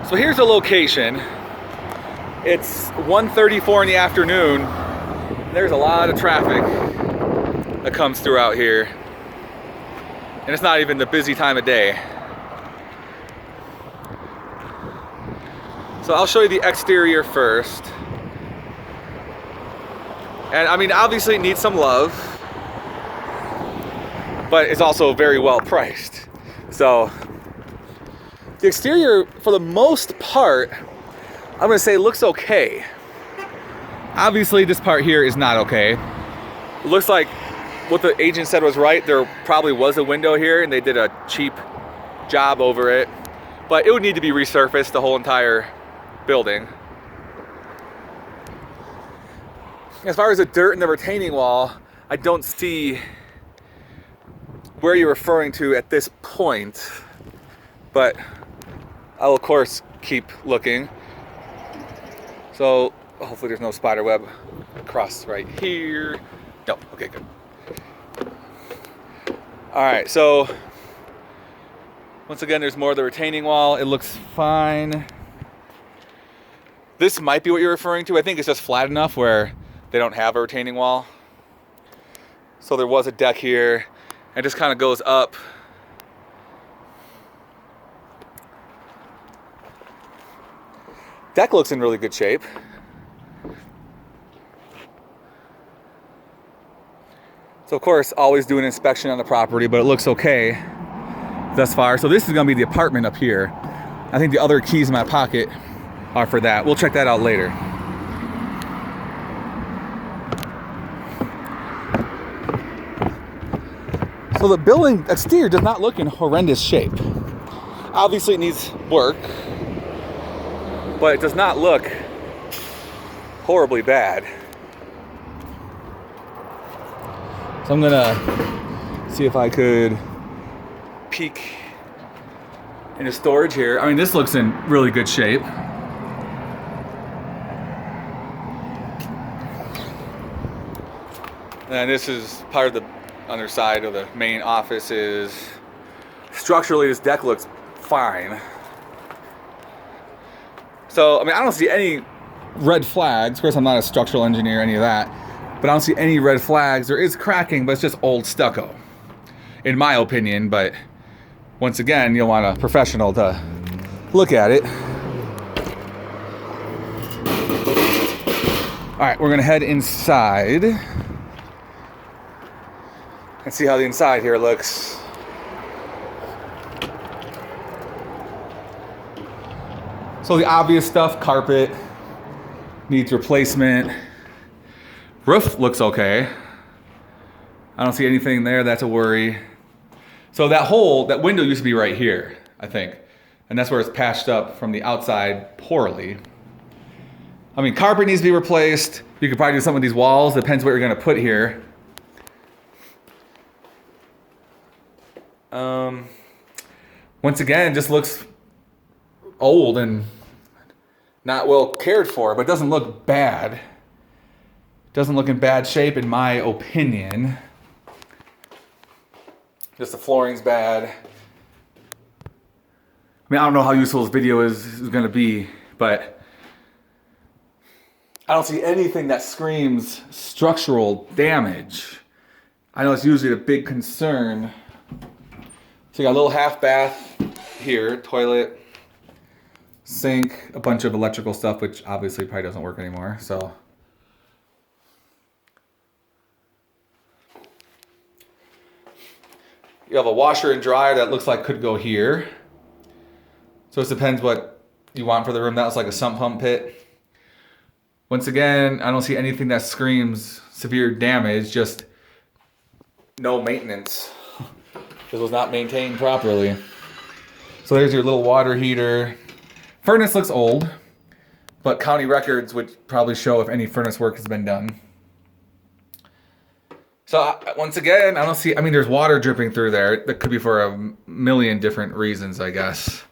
So here's the location. It's 1:34 in the afternoon. There's a lot of traffic that comes through out here. And it's not even the busy time of day. So I'll show you the exterior first. And I mean, obviously it needs some love, but it's also very well priced. So the exterior, for the most part, I'm gonna say looks okay. Obviously this part here is not okay. It looks like what the agent said was right. There probably was a window here and they did a cheap job over it, but it would need to be resurfaced, the whole entire building. As far as the dirt and the retaining wall, I don't see where you're referring to at this point, but I'll of course keep looking. So hopefully there's no spider web across right here. No, okay, good. All right, so once again, there's more of the retaining wall. It looks fine. This might be what you're referring to. I think it's just flat enough where they don't have a retaining wall. So there was a deck here and just kind of goes up. Deck looks in really good shape. So of course, always do an inspection on the property, but it looks okay thus far. So this is gonna be the apartment up here. I think the other keys in my pocket are for that. We'll check that out later. So the building exterior does not look in horrendous shape. Obviously it needs work, but it does not look horribly bad. So I'm gonna see if I could peek into storage here. I mean, this looks in really good shape. And this is part of the underside of the main office. Is structurally this deck looks fine. So, I mean, I don't see any red flags. Of course, I'm not a structural engineer or any of that, but I don't see any red flags. There is cracking, but it's just old stucco, in my opinion. But once again, you'll want a professional to look at it. All right, we're gonna head inside and see how the inside here looks. So the obvious stuff, carpet needs replacement. Roof looks okay. I don't see anything there that's a worry. So that window used to be right here, I think. And that's where it's patched up from the outside poorly. I mean, carpet needs to be replaced. You could probably do some of these walls, depends what you're gonna put here. Once again, it just looks old and not well cared for, but it doesn't look bad. Doesn't look in bad shape in my opinion. Just the flooring's bad. I mean, I don't know how useful this video is gonna be, but I don't see anything that screams structural damage. I know it's usually a big concern. So you got a little half bath here, toilet, sink, a bunch of electrical stuff, which obviously probably doesn't work anymore, so. You have a washer and dryer that looks like could go here. So it depends what you want for the room. That was like a sump pump pit. Once again, I don't see anything that screams severe damage, just no maintenance. This was not maintained properly. So there's your little water heater. Furnace looks old, but county records would probably show if any furnace work has been done. So once again, I don't see, I mean, there's water dripping through there. That could be for a million different reasons, I guess.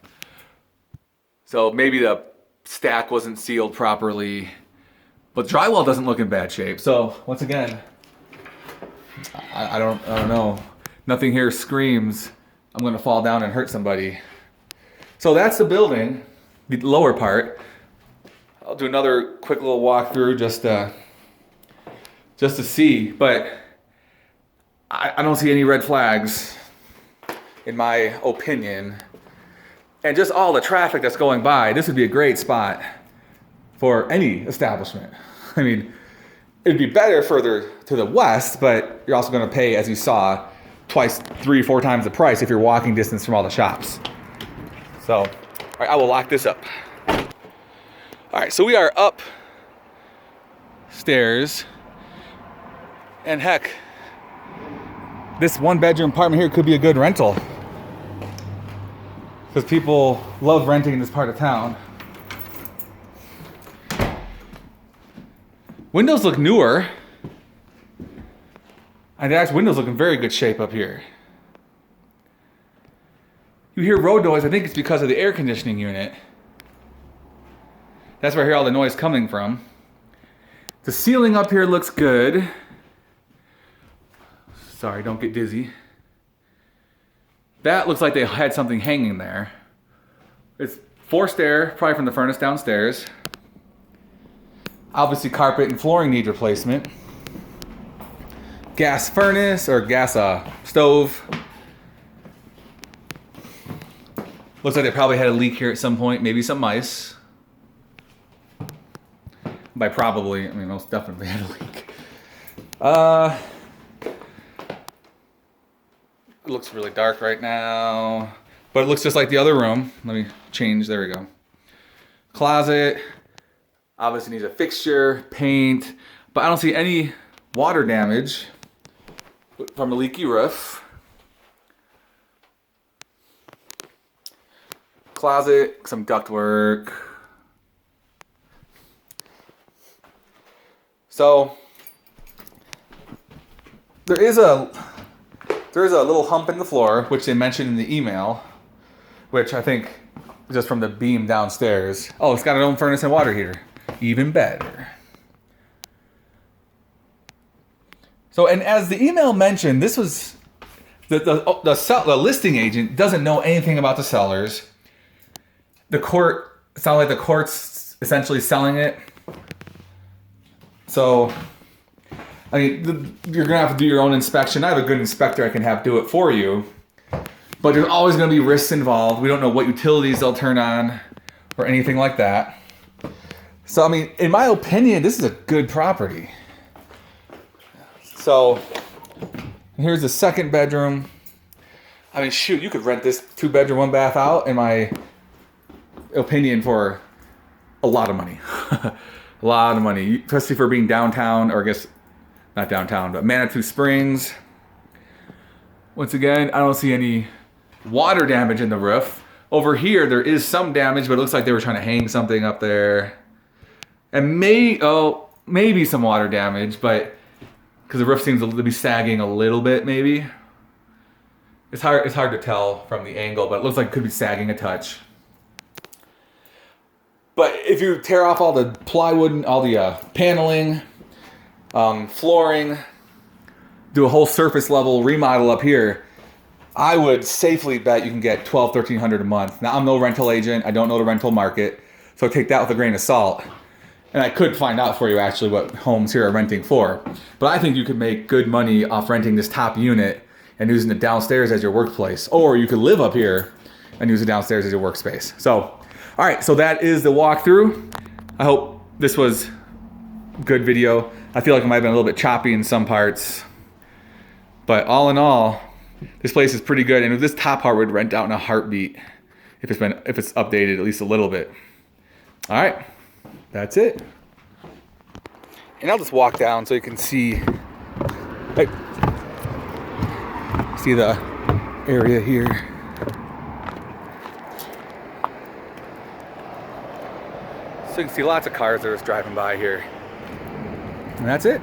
So maybe the stack wasn't sealed properly, but drywall doesn't look in bad shape. So once again, I don't know. Nothing here screams, I'm gonna fall down and hurt somebody. So that's the building. the lower part. I'll do another quick little walkthrough just to see, but I don't see any red flags in my opinion. And just all the traffic that's going by, this would be a great spot for any establishment. I mean, it'd be better further to the west, but you're also going to pay, as you saw, twice, 3, 4 times the price if you're walking distance from all the shops. So, all right, I will lock this up. All right, so we are upstairs, and heck, this 1-bedroom apartment here could be a good rental because people love renting in this part of town. Windows look newer. And the actual windows look in very good shape up here. You hear road noise, I think it's because of the air conditioning unit. That's where I hear all the noise coming from. The ceiling up here looks good. Sorry, don't get dizzy. That looks like they had something hanging there. It's forced air, probably from the furnace downstairs. Obviously carpet and flooring need replacement. Gas furnace or gas stove. Looks like they probably had a leak here at some point, maybe some mice. By probably, I mean most definitely had a leak. It looks really dark right now, but it looks just like the other room. Let me change, there we go. Closet, obviously needs a fixture, paint, but I don't see any water damage from a leaky roof. Closet, some ductwork. So there is a little hump in the floor, which they mentioned in the email, which I think is just from the beam downstairs. Oh, it's got its own furnace and water heater. Even better. So, and as the email mentioned, this was the listing agent doesn't know anything about the sellers. The court, it sounds like the court's essentially selling it. So, I mean, you're gonna have to do your own inspection. I have a good inspector I can have do it for you, but there's always gonna be risks involved. We don't know what utilities they'll turn on or anything like that. So, I mean, in my opinion, this is a good property. So, here's the second bedroom. I mean, shoot, you could rent this 2-bedroom, 1-bath out, in my opinion, for a lot of money. A lot of money, especially for being downtown, or I guess not downtown, but Manitou Springs. Once again, I don't see any water damage in the roof. Over here, there is some damage, but it looks like they were trying to hang something up there. And maybe some water damage, but because the roof seems to be sagging a little bit, maybe. It's hard to tell from the angle, but it looks like it could be sagging a touch. But if you tear off all the plywood and all the paneling, flooring, do a whole surface level remodel up here, I would safely bet you can get $1,200, $1,300 a month. Now, I'm no rental agent. I don't know the rental market, so take that with a grain of salt. And I could find out for you actually what homes here are renting for. But I think you could make good money off renting this top unit and using the downstairs as your workplace. Or you could live up here and use the downstairs as your workspace. So, all right, so that is the walkthrough. I hope this was a good video. I feel like it might have been a little bit choppy in some parts. But all in all, this place is pretty good. And this top part would rent out in a heartbeat if it's updated at least a little bit. All right. That's it. And I'll just walk down so you can see the area here. So you can see lots of cars that are just driving by here. And that's it.